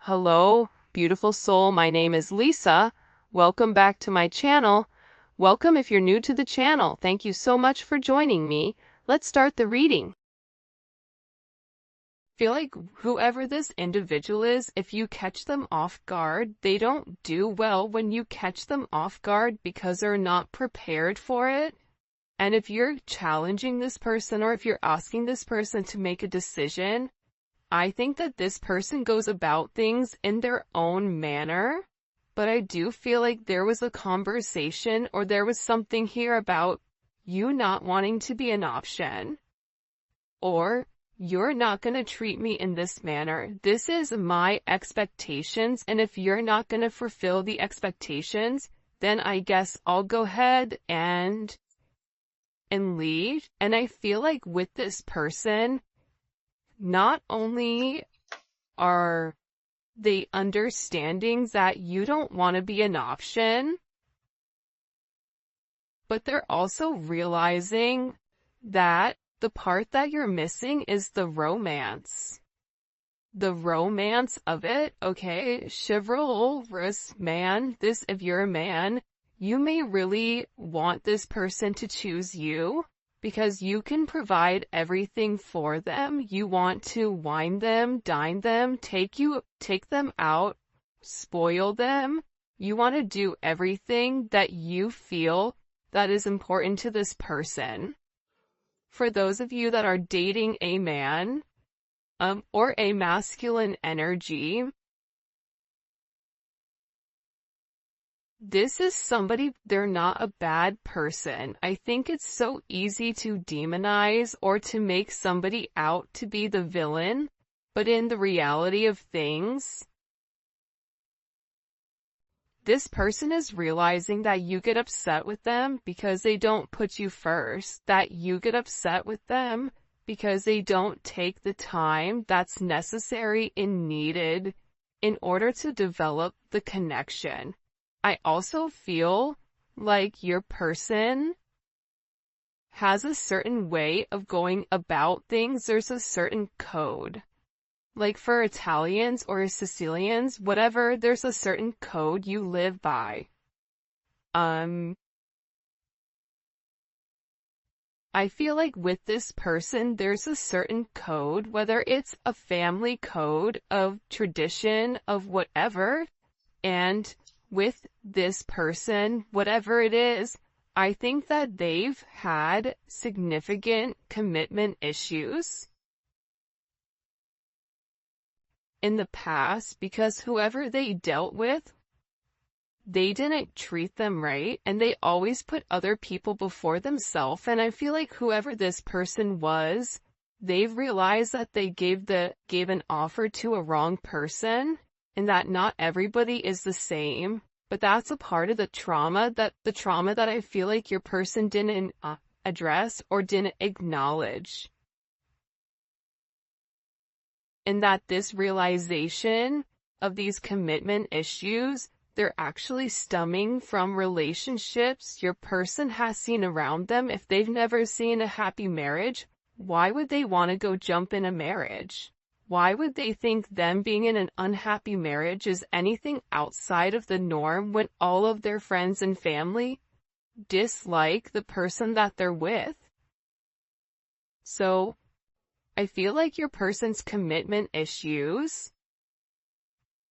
Hello, beautiful soul. My name is Lisa. Welcome back to my channel. Welcome if you're new to the channel. Thank you so much for joining me. Let's start the reading. Feel like whoever this individual is, if you catch them off guard, they don't do well when you catch them off guard because they're not prepared for it. And if you're challenging this person or if you're asking this person to make a decision, I think that this person goes about things in their own manner, but I do feel like there was a conversation or there was something here about you not wanting to be an option, or you're not going to treat me in this manner. This is my expectations, and if you're not going to fulfill the expectations, then I guess I'll go ahead and leave. And I feel like with this person, not only are they understanding that you don't want to be an option, but they're also realizing that the part that you're missing is the romance. The romance of it, okay? Chivalrous man, if you're a man, you may really want this person to choose you, because you can provide everything for them. You want to wine them, dine them, take them out, spoil them. You want to do everything that you feel that is important to this person. For those of you that are dating a man, or a masculine energy, this is somebody, they're not a bad person. I think it's so easy to demonize or to make somebody out to be the villain, but in the reality of things, this person is realizing that you get upset with them because they don't put you first, that you get upset with them because they don't take the time that's necessary and needed in order to develop the connection. I also feel like your person has a certain way of going about things. There's a certain code. Like for Italians or Sicilians, whatever, there's a certain code you live by. I feel like with this person, there's a certain code, whether it's a family code of tradition of whatever, and with this person, whatever it is, I think that they've had significant commitment issues in the past because whoever they dealt with, they didn't treat them right, and they always put other people before themselves. And I feel like whoever this person was, they've realized that they gave an offer to a wrong person, and that not everybody is the same, but that's a part of the trauma that I feel like your person didn't address or didn't acknowledge. And that this realization of these commitment issues, they're actually stemming from relationships your person has seen around them. If they've never seen a happy marriage, why would they want to go jump in a marriage? Why would they think them being in an unhappy marriage is anything outside of the norm when all of their friends and family dislike the person that they're with? So, I feel like your person's commitment issues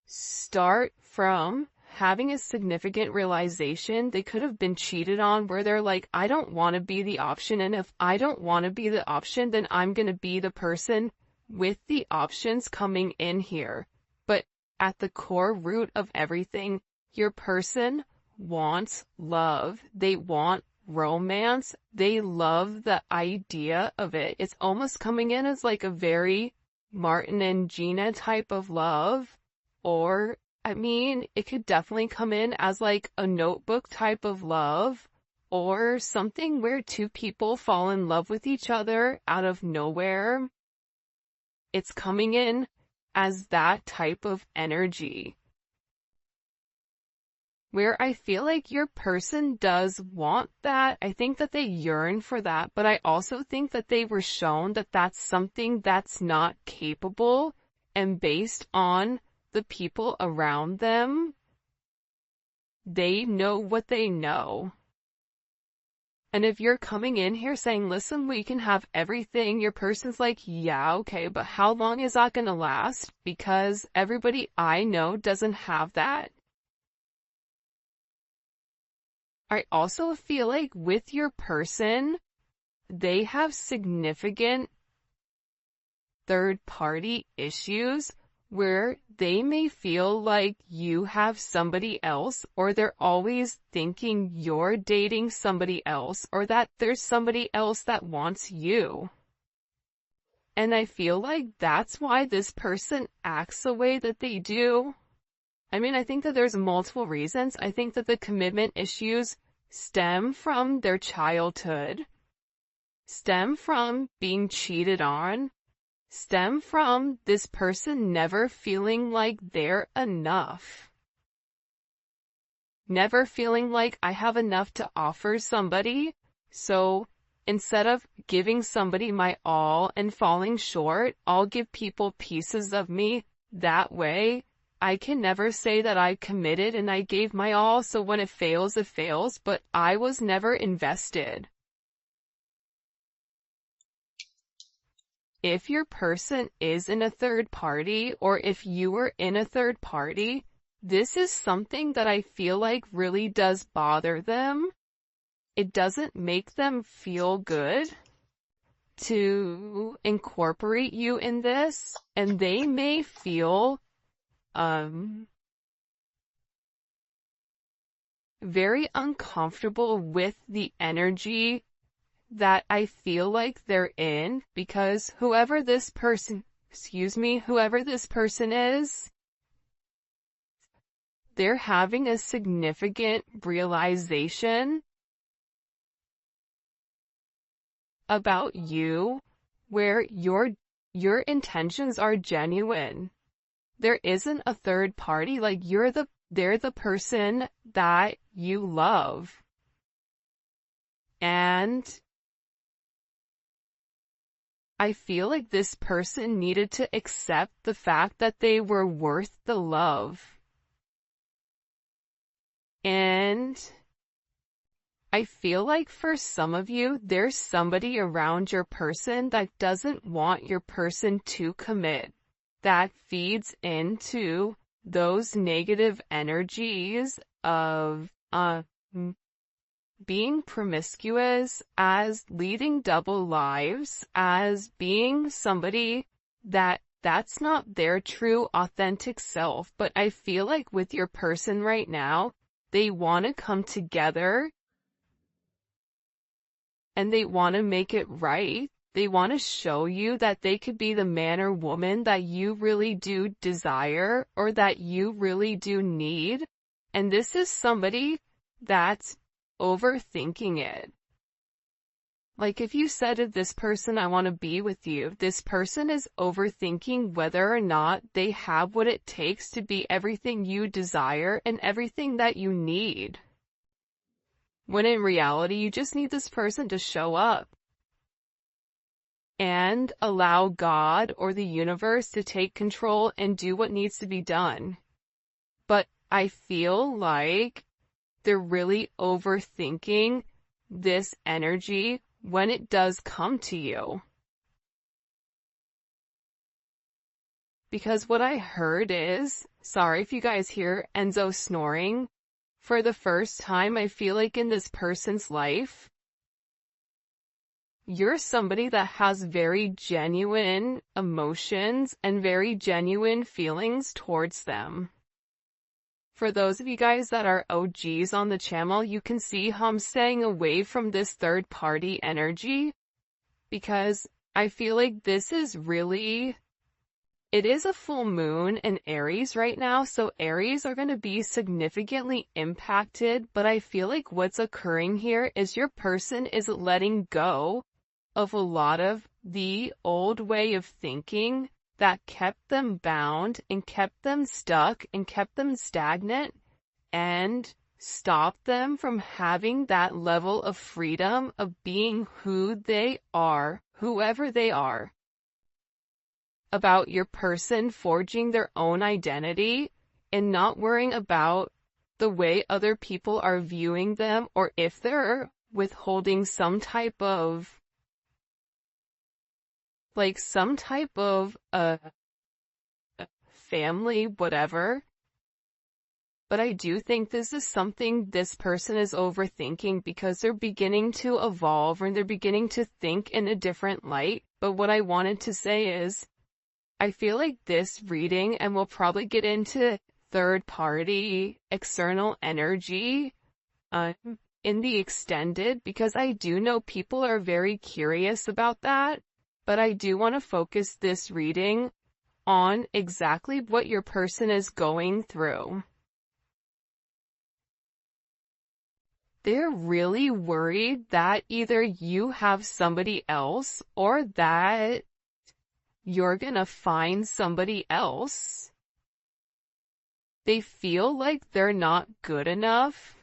start from having a significant realization they could have been cheated on, where they're like, I don't want to be the option, and if I don't want to be the option, then I'm going to be the person with the options coming in here. But at the core root of everything, your person wants love. They want romance. They love the idea of it. It's almost coming in as like a very Martin and Gina type of love, or I mean, it could definitely come in as like a Notebook type of love, or something where two people fall in love with each other out of nowhere. It's coming in as that type of energy, where I feel like your person does want that. I think that they yearn for that, but I also think that they were shown that that's something that's not capable, and based on the people around them, they know what they know. And if you're coming in here saying, listen, we can have everything, your person's like, yeah, okay, but how long is that gonna last? Because everybody I know doesn't have that. I also feel like with your person, they have significant third-party issues where they may feel like you have somebody else, or they're always thinking you're dating somebody else, or that there's somebody else that wants you. And I feel like that's why this person acts the way that they do. I mean, I think that there's multiple reasons. I think that the commitment issues stem from their childhood, stem from being cheated on, stem from this person never feeling like they're enough. Never feeling like I have enough to offer somebody, so instead of giving somebody my all and falling short, I'll give people pieces of me. That way, I can never say that I committed and I gave my all, so when it fails, but I was never invested. If your person is in a third party, or if you were in a third party, this is something that I feel like really does bother them. It doesn't make them feel good to incorporate you in this, and they may feel very uncomfortable with the energy that I feel like they're in, because whoever this person is, they're having a significant realization about you where your intentions are genuine. There isn't a third party, like they're the person that you love. And I feel like this person needed to accept the fact that they were worth the love. And I feel like for some of you, there's somebody around your person that doesn't want your person to commit. That feeds into those negative energies of being promiscuous, as leading double lives, as being somebody that's not their true authentic self. But I feel like with your person right now, they want to come together and they want to make it right. They want to show you that they could be the man or woman that you really do desire, or that you really do need. And this is somebody that's overthinking it. Like if you said to this person, I want to be with you, this person is overthinking whether or not they have what it takes to be everything you desire and everything that you need. When in reality, you just need this person to show up and allow God or the universe to take control and do what needs to be done. But I feel like they're really overthinking this energy when it does come to you. Because what I heard is, sorry if you guys hear Enzo snoring, for the first time I feel like in this person's life, you're somebody that has very genuine emotions and very genuine feelings towards them. For those of you guys that are OGs on the channel, you can see how I'm staying away from this third party energy, because I feel like this is really, it is a full moon in Aries right now, so Aries are going to be significantly impacted, but I feel like what's occurring here is your person is letting go of a lot of the old way of thinking that kept them bound and kept them stuck and kept them stagnant and stopped them from having that level of freedom of being who they are, whoever they are. about your person forging their own identity and not worrying about the way other people are viewing them, or if they're withholding some type of family, whatever. But I do think this is something this person is overthinking because they're beginning to evolve and they're beginning to think in a different light. But what I wanted to say is, I feel like this reading, and we'll probably get into third party, external energy, in the extended, because I do know people are very curious about that. But I do want to focus this reading on exactly what your person is going through. They're really worried that either you have somebody else or that you're gonna find somebody else. They feel like they're not good enough.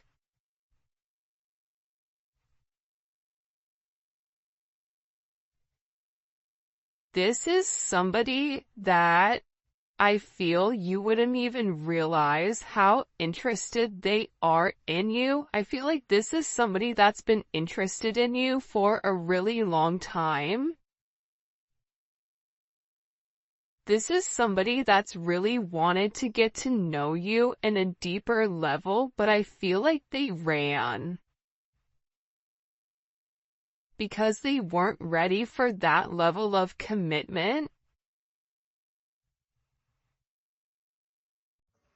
This is somebody that I feel you wouldn't even realize how interested they are in you. I feel like this is somebody that's been interested in you for a really long time. This is somebody that's really wanted to get to know you in a deeper level, but I feel like they ran because they weren't ready for that level of commitment.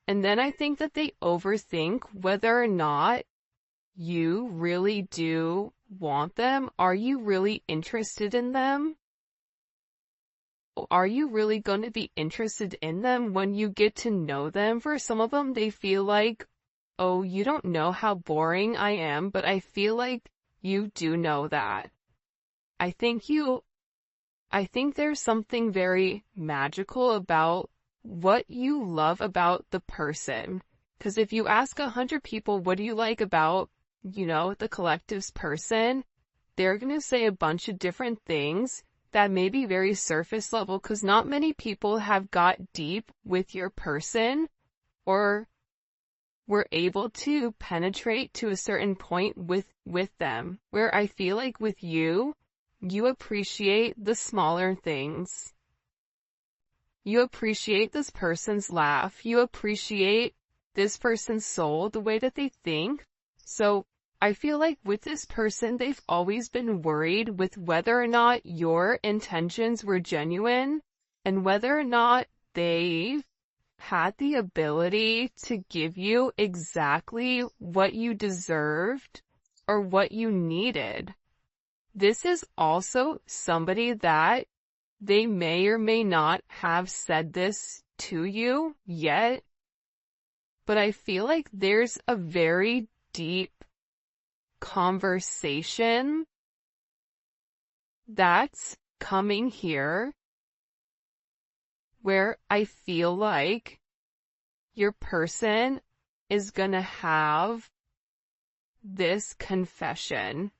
And then I think that they overthink whether or not you really do want them. Are you really interested in them? Are you really going to be interested in them when you get to know them? For some of them, they feel like, oh, you don't know how boring I am, but I feel like you do know that. I think there's something very magical about what you love about the person. Because if you ask 100 people, what do you like about, the collective's person, they're going to say a bunch of different things that may be very surface level, because not many people have got deep with your person or were able to penetrate to a certain point with them. Where I feel like with you, you appreciate the smaller things. You appreciate this person's laugh. You appreciate this person's soul, the way that they think. So I feel like with this person, they've always been worried with whether or not your intentions were genuine and whether or not they had the ability to give you exactly what you deserved or what you needed. This is also somebody that they may or may not have said this to you yet, but I feel like there's a very deep conversation that's coming here where I feel like your person is gonna have this confession.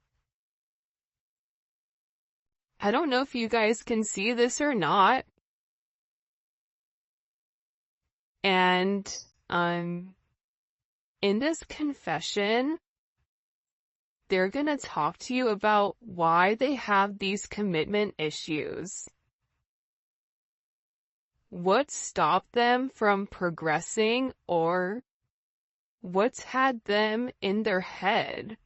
I don't know if you guys can see this or not. And in this confession, they're gonna talk to you about why they have these commitment issues. What stopped them from progressing, or what's had them in their head,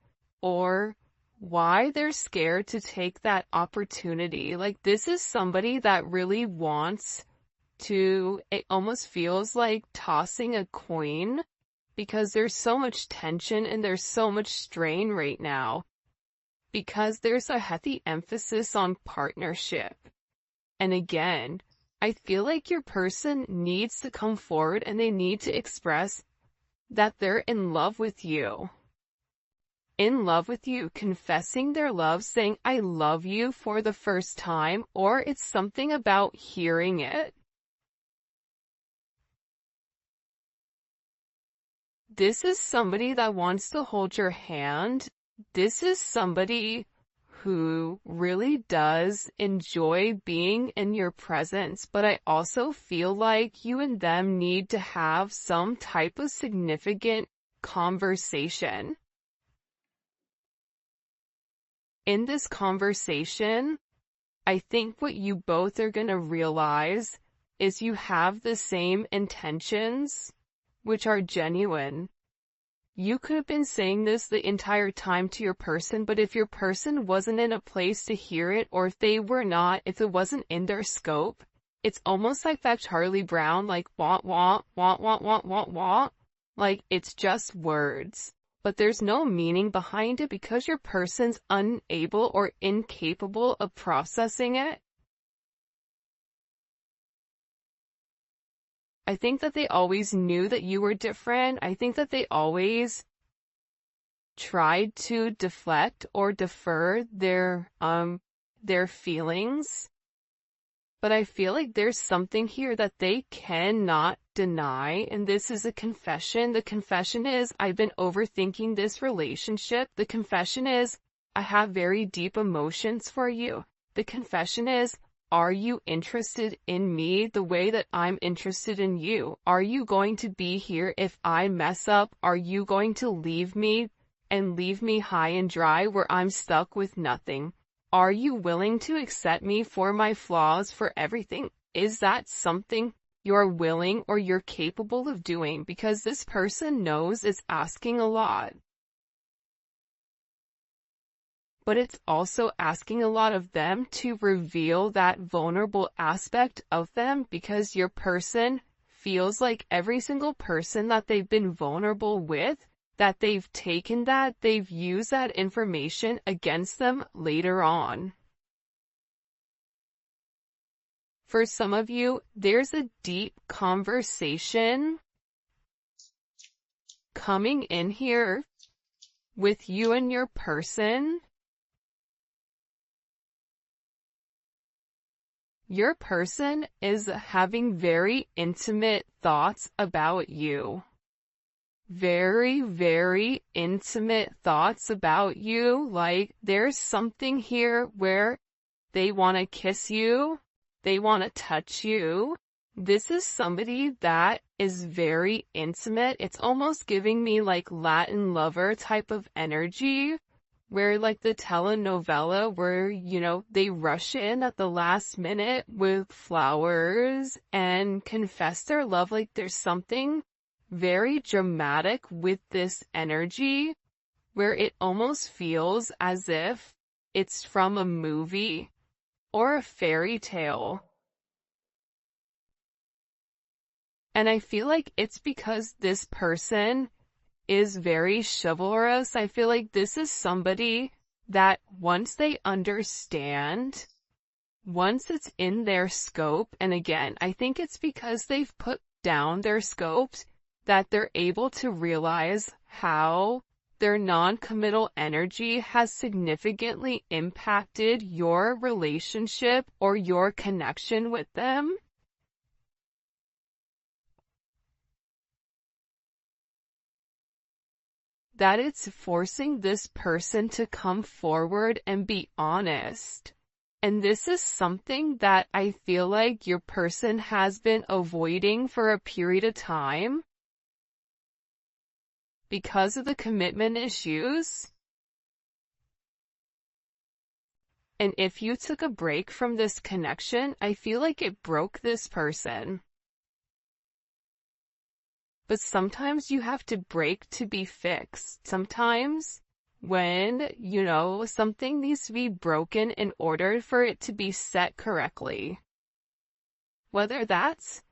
or why they're scared to take that opportunity. Like, this is somebody that really wants to, it almost feels like tossing a coin, because there's so much tension and there's so much strain right now, because there's a heavy emphasis on partnership. And again, I feel like your person needs to come forward and they need to express that they're in love with you. In love with you, confessing their love, saying, I love you for the first time, or it's something about hearing it. This is somebody that wants to hold your hand. This is somebody who really does enjoy being in your presence, but I also feel like you and them need to have some type of significant conversation. In this conversation, I think what you both are going to realize is you have the same intentions, which are genuine. You could have been saying this the entire time to your person, but if your person wasn't in a place to hear it, or if it wasn't in their scope, it's almost like that Charlie Brown, like, want, like, it's just words. But there's no meaning behind it because your person's unable or incapable of processing it. I think that they always knew that you were different. I think that they always tried to deflect or defer their feelings. But I feel like there's something here that they cannot deny, and this is a confession. The confession is, I've been overthinking this relationship. The confession is, I have very deep emotions for you. The confession is, are you interested in me the way that I'm interested in you? Are you going to be here if I mess up? Are you going to leave me and leave me high and dry where I'm stuck with nothing? Are you willing to accept me for my flaws, for everything? Is that something you're willing or you're capable of doing? Because this person knows it's asking a lot. But it's also asking a lot of them to reveal that vulnerable aspect of them, because your person feels like every single person that they've been vulnerable with, that they've taken that, they've used that information against them later on. For some of you, there's a deep conversation coming in here with you and your person. Your person is having very intimate thoughts about you. Very, very intimate thoughts about you. Like, there's something here where they want to kiss you. They want to touch you. This is somebody that is very intimate. It's almost giving me like Latin lover type of energy, where like the telenovela where, they rush in at the last minute with flowers and confess their love. Like, there's something very dramatic with this energy where it almost feels as if it's from a movie or a fairy tale. And I feel like it's because this person is very chivalrous. I feel like this is somebody that once they understand, once it's in their scope, and again, I think it's because they've put down their scopes, that they're able to realize how their non-committal energy has significantly impacted your relationship or your connection with them. That it's forcing this person to come forward and be honest. And this is something that I feel like your person has been avoiding for a period of time because of the commitment issues. And if you took a break from this connection, I feel like it broke this person. But sometimes you have to break to be fixed. Sometimes when, something needs to be broken in order for it to be set correctly. Whether that's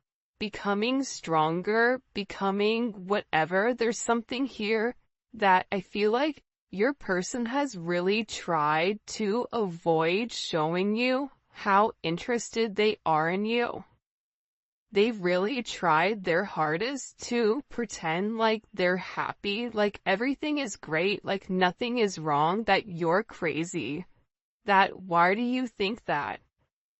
becoming stronger, becoming whatever, there's something here that I feel like your person has really tried to avoid showing you how interested they are in you. They've really tried their hardest to pretend like they're happy, like everything is great, like nothing is wrong, that you're crazy. That why do you think that?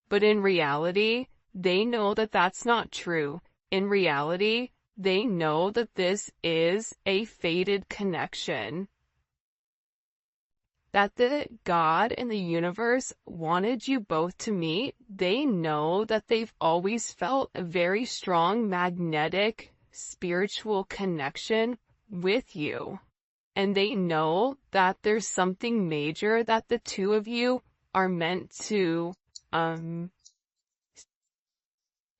But in reality, they know that that's not true. In reality, they know that this is a fated connection. that the God and the universe wanted you both to meet. They know that they've always felt a very strong magnetic spiritual connection with you. And they know that there's something major that the two of you are meant to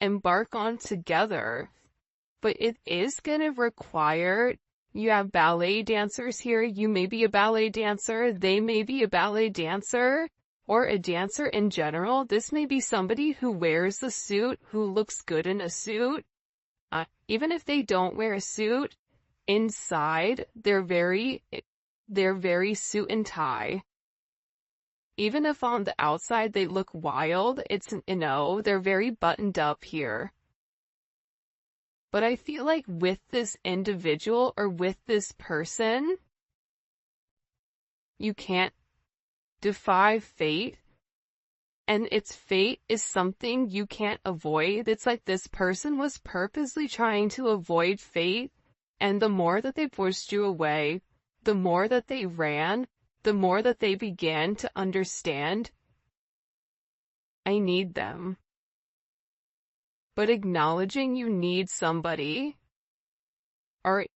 embark on together. But it is going to require, you have ballet dancers here, you may be a ballet dancer, they may be a ballet dancer, or a dancer in general. This may be somebody who wears a suit, who looks good in a suit. Even if they don't wear a suit, inside, they're very suit and tie. Even if on the outside they look wild, they're very buttoned up here. But I feel like with this individual or with this person, you can't defy fate. And its fate is something you can't avoid. It's like this person was purposely trying to avoid fate. And the more that they pushed you away, the more that they ran, the more that they began to understand, I need them. But acknowledging you need somebody, or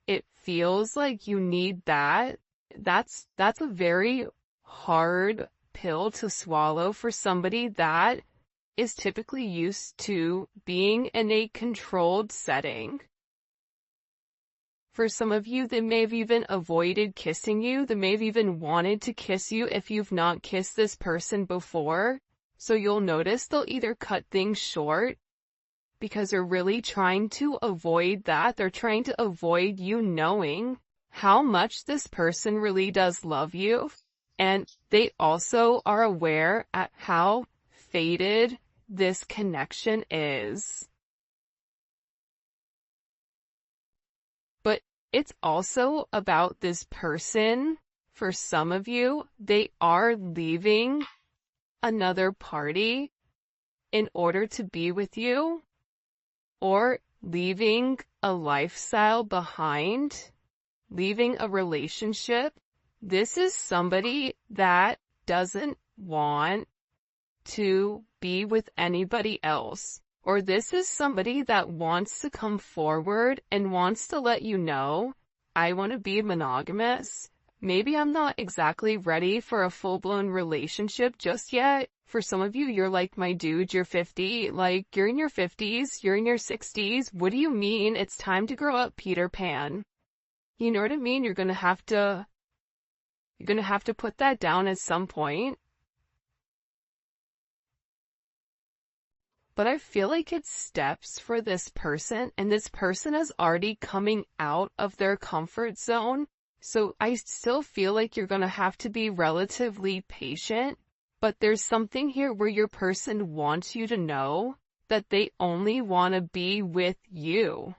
it feels like you need that's a very hard pill to swallow for somebody that is typically used to being in a controlled setting. For some of you, they may have even avoided kissing you. They may have even wanted to kiss you if you've not kissed this person before. So you'll notice they'll either cut things short because they're really trying to avoid that. They're trying to avoid you knowing how much this person really does love you. And they also are aware at how fated this connection is. But it's also about this person. For some of you, they are leaving another party in order to be with you, or leaving a lifestyle behind, leaving a relationship. This is somebody that doesn't want to be with anybody else. Or this is somebody that wants to come forward and wants to let you know, I want to be monogamous. Maybe I'm not exactly ready for a full-blown relationship just yet. For some of you, you're like, my dude, you're 50. Like, you're in your 50s, you're in your 60s. What do you mean? It's time to grow up, Peter Pan. You know what I mean? You're gonna have to put that down at some point. But I feel like it's steps for this person, and this person is already coming out of their comfort zone. So I still feel like you're gonna have to be relatively patient, but there's something here where your person wants you to know that they only want to be with you.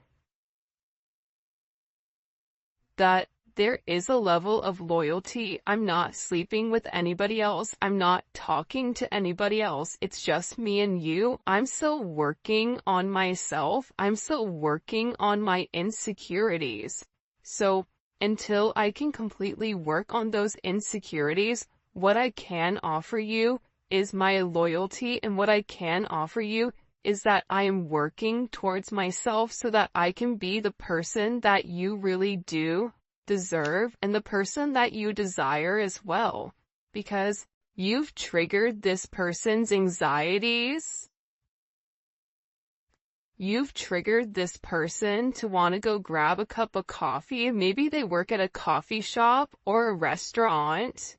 That there is a level of loyalty. I'm not sleeping with anybody else. I'm not talking to anybody else. It's just me and you. I'm still working on myself. I'm still working on my insecurities. So until I can completely work on those insecurities, what I can offer you is my loyalty, and what I can offer you is that I am working towards myself so that I can be the person that you really do deserve and the person that you desire as well, because you've triggered this person's anxieties. You've triggered this person to want to go grab a cup of coffee. Maybe they work at a coffee shop or a restaurant,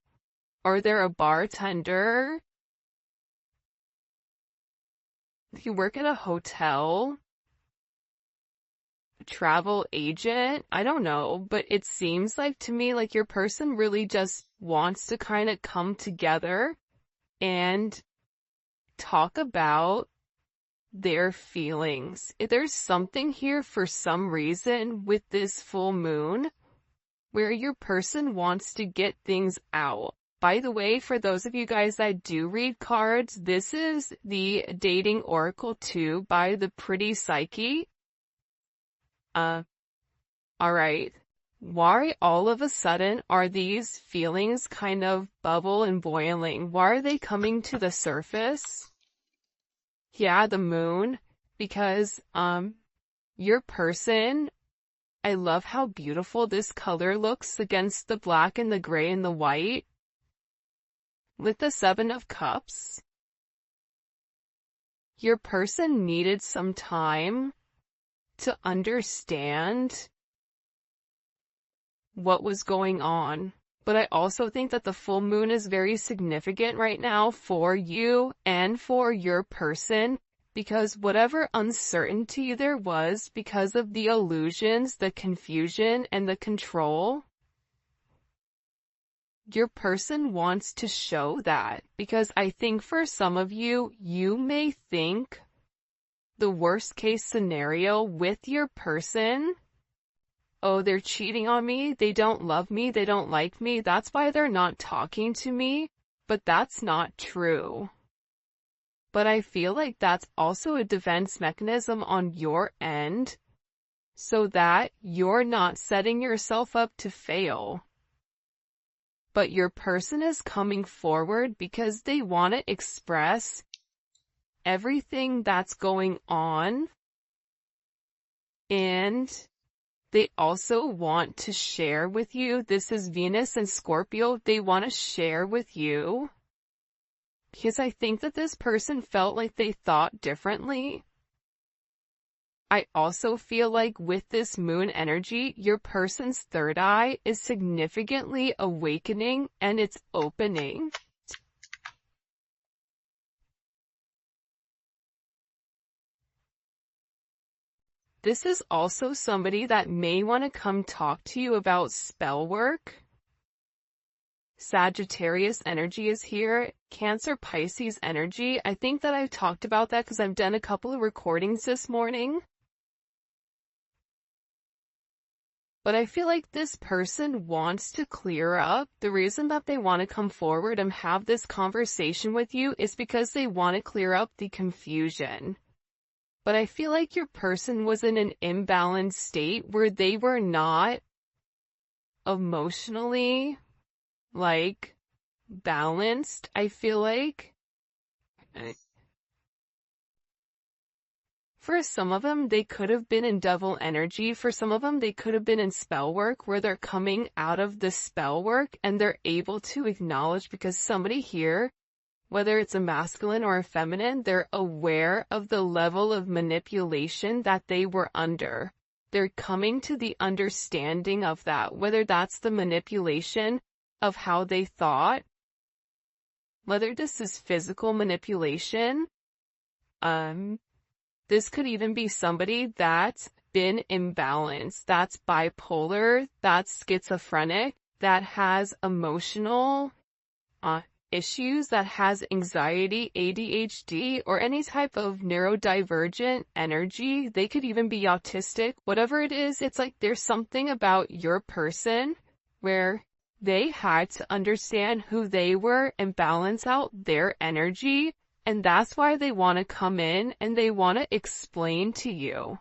or they're a bartender. You work at a hotel, travel agent, I don't know, but it seems like to me like your person really just wants to kind of come together and talk about their feelings. There's something here for some reason with this full moon where your person wants to get things out. By the way, for those of you guys that do read cards, this is the Dating Oracle 2 by the Pretty Psyche. Alright. Why all of a sudden are these feelings kind of bubble and boiling? Why are they coming to the surface? Yeah, the moon, because, your person, I love how beautiful this color looks against the black and the gray and the white. With the Seven of Cups, your person needed some time to understand what was going on. But I also think that the full moon is very significant right now for you and for your person, because whatever uncertainty there was because of the illusions, the confusion, and the control, your person wants to show that. Because I think for some of you, you may think the worst case scenario with your person, oh, they're cheating on me, they don't love me, they don't like me, that's why they're not talking to me. But that's not true. But I feel like that's also a defense mechanism on your end, so that you're not setting yourself up to fail. But your person is coming forward because they want to express everything that's going on, and they also want to share with you. This is Venus and Scorpio. They want to share with you because I think that this person felt like they thought differently. I also feel like with this moon energy, your person's third eye is significantly awakening and it's opening. This is also somebody that may want to come talk to you about spell work. Sagittarius energy is here. Cancer, Pisces energy. I think that I've talked about that because I've done a couple of recordings this morning. But I feel like this person wants to clear up. The reason that they want to come forward and have this conversation with you is because they want to clear up the confusion. But I feel like your person was in an imbalanced state where they were not emotionally, balanced, I feel like. For some of them, they could have been in devil energy. For some of them, they could have been in spell work where they're coming out of the spell work and they're able to acknowledge, because somebody here, whether it's a masculine or a feminine, they're aware of the level of manipulation that they were under. They're coming to the understanding of that, whether that's the manipulation of how they thought, whether this is physical manipulation. This could even be somebody that's been imbalanced, that's bipolar, that's schizophrenic, that has emotional issues, that has anxiety, ADHD, or any type of neurodivergent energy. They could even be autistic. Whatever it is, it's like there's something about your person where they had to understand who they were and balance out their energy, and that's why they want to come in and they want to explain to you.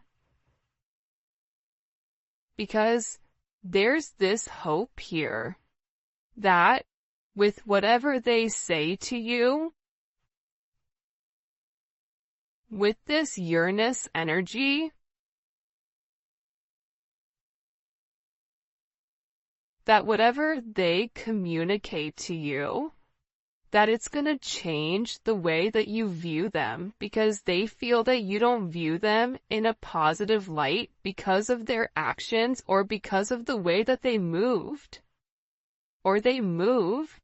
Because there's this hope here that with whatever they say to you, with this Uranus energy, that whatever they communicate to you, that it's going to change the way that you view them, because they feel that you don't view them in a positive light because of their actions or because of the way that they moved or they move.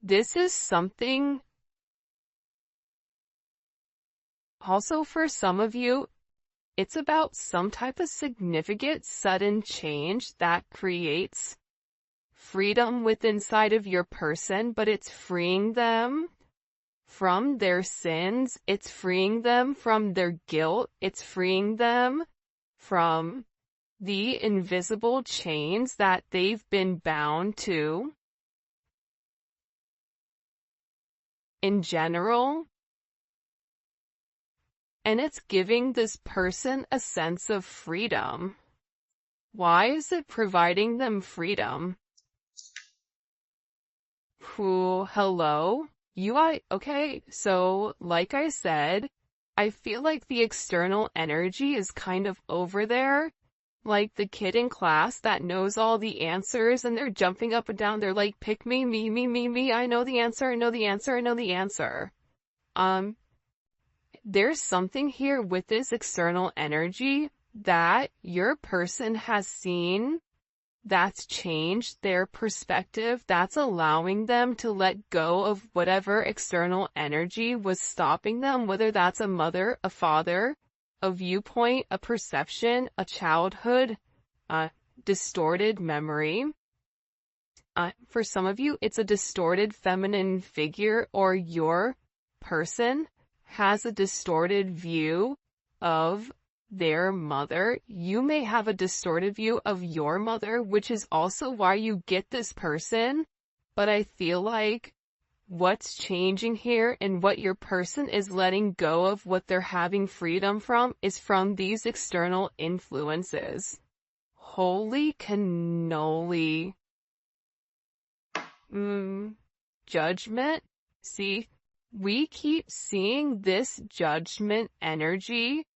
This is something also for some of you. It's about some type of significant sudden change that creates freedom within inside of your person, but it's freeing them from their sins, it's freeing them from their guilt, it's freeing them from the invisible chains that they've been bound to. In general, and it's giving this person a sense of freedom. Why is it providing them freedom? Hello? Okay, so like I said, I feel like the external energy is kind of over there, like the kid in class that knows all the answers and they're jumping up and down. They're like, pick me, me, I know the answer, I know the answer, I know the answer. There's something here with this external energy that your person has seen that's changed their perspective, that's allowing them to let go of whatever external energy was stopping them, whether that's a mother, a father, a viewpoint, a perception, a childhood, a distorted memory. For some of you, it's a distorted feminine figure, or your person has a distorted view of their mother. You may have a distorted view of your mother, which is also why you get this person. But I feel like what's changing here and what your person is letting go of, what they're having freedom from, is from these external influences. Holy cannoli. Judgment. See, we keep seeing this judgment energy,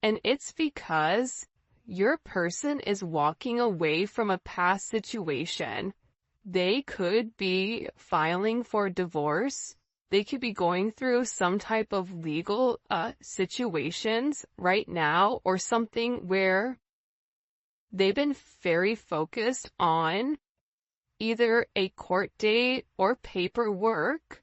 and it's because your person is walking away from a past situation. They could be filing for divorce. They could be going through some type of legal situations right now, or something where they've been very focused on either a court date or paperwork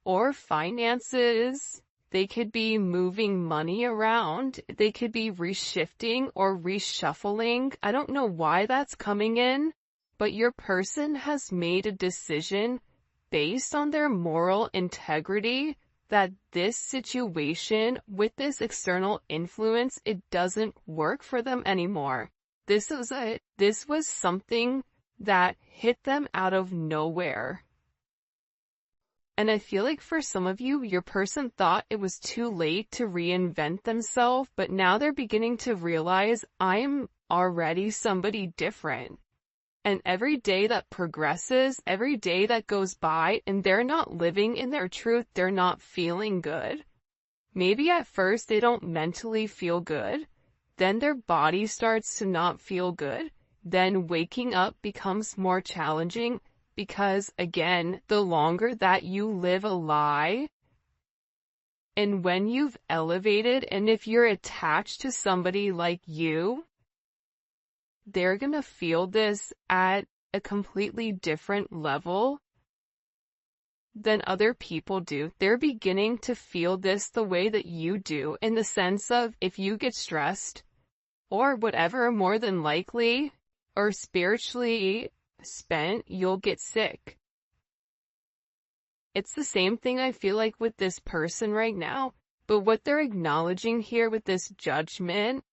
or finances. They could be moving money around. They could be reshifting or reshuffling. I don't know why that's coming in, but your person has made a decision based on their moral integrity that this situation with this external influence, it doesn't work for them anymore. This was something that hit them out of nowhere. And I feel like for some of you, your person thought it was too late to reinvent themselves, but now they're beginning to realize, I'm already somebody different. And every day that progresses, every day that goes by, and they're not living in their truth, they're not feeling good. Maybe at first they don't mentally feel good, then their body starts to not feel good, then waking up becomes more challenging. Because, again, the longer that you live a lie, and when you've elevated, and if you're attached to somebody like you, they're gonna feel this at a completely different level than other people do. They're beginning to feel this the way that you do, in the sense of, if you get stressed, or whatever, more than likely, or spiritually spent, you'll get sick. It's the same thing I feel like with this person right now, but what they're acknowledging here with this judgment,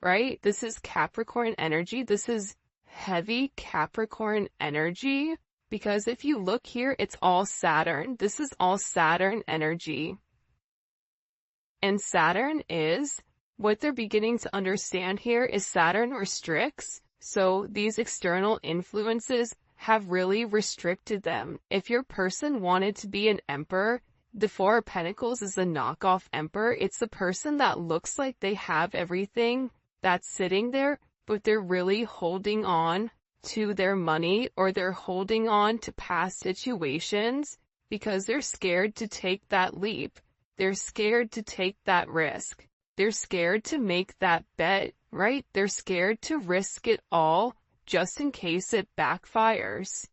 right? This is Capricorn energy. This is heavy Capricorn energy, because if you look here, it's all Saturn. This is all Saturn energy. And Saturn is, what they're beginning to understand here is Saturn restricts. So these external influences have really restricted them. If your person wanted to be an emperor, the Four of Pentacles is a knockoff emperor. It's the person that looks like they have everything that's sitting there, but they're really holding on to their money, or they're holding on to past situations because they're scared to take that leap. They're scared to take that risk. They're scared to make that bet, right? They're scared to risk it all just in case it backfires.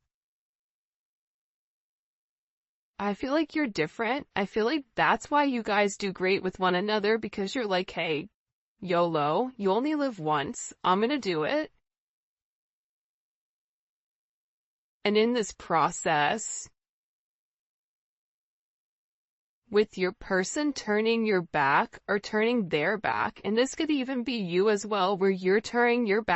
I feel like you're different. I feel like that's why you guys do great with one another, because you're like, hey, YOLO, you only live once. I'm gonna do it. And in this process, with your person turning your back or turning their back, and this could even be you as well, where you're turning your back